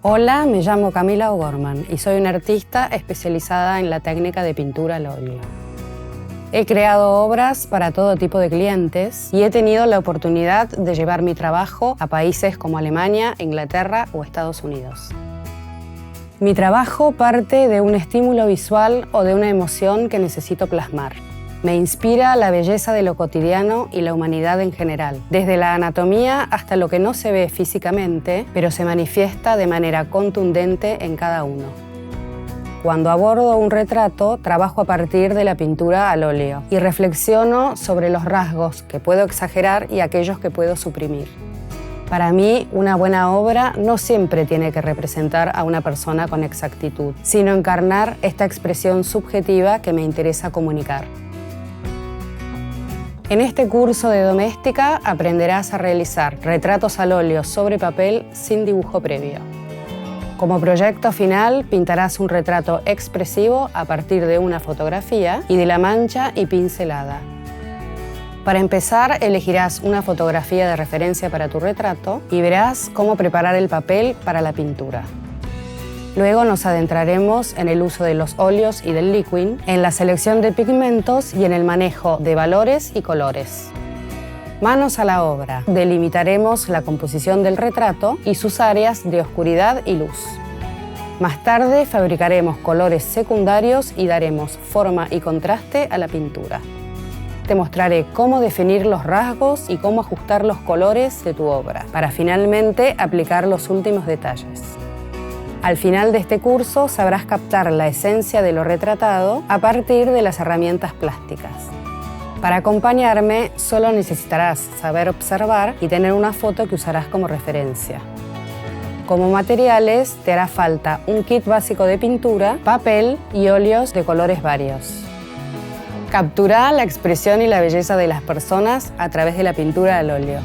Hola, me llamo Camila O'Gorman y soy una artista especializada en la técnica de pintura al óleo. He creado obras para todo tipo de clientes y he tenido la oportunidad de llevar mi trabajo a países como Alemania, Inglaterra o Estados Unidos. Mi trabajo parte de un estímulo visual o de una emoción que necesito plasmar. Me inspira la belleza de lo cotidiano y la humanidad en general, desde la anatomía hasta lo que no se ve físicamente, pero se manifiesta de manera contundente en cada uno. Cuando abordo un retrato, trabajo a partir de la pintura al óleo y reflexiono sobre los rasgos que puedo exagerar y aquellos que puedo suprimir. Para mí, una buena obra no siempre tiene que representar a una persona con exactitud, sino encarnar esta expresión subjetiva que me interesa comunicar. En este curso de doméstica aprenderás a realizar retratos al óleo sobre papel sin dibujo previo. Como proyecto final, pintarás un retrato expresivo a partir de una fotografía y de la mancha y pincelada. Para empezar, elegirás una fotografía de referencia para tu retrato y verás cómo preparar el papel para la pintura. Luego nos adentraremos en el uso de los óleos y del liquid, en la selección de pigmentos y en el manejo de valores y colores. Manos a la obra. Delimitaremos la composición del retrato y sus áreas de oscuridad y luz. Más tarde fabricaremos colores secundarios y daremos forma y contraste a la pintura. Te mostraré cómo definir los rasgos y cómo ajustar los colores de tu obra, para finalmente aplicar los últimos detalles. Al final de este curso sabrás captar la esencia de lo retratado a partir de las herramientas plásticas. Para acompañarme, solo necesitarás saber observar y tener una foto que usarás como referencia. Como materiales, te hará falta un kit básico de pintura, papel y óleos de colores varios. Captura la expresión y la belleza de las personas a través de la pintura al óleo.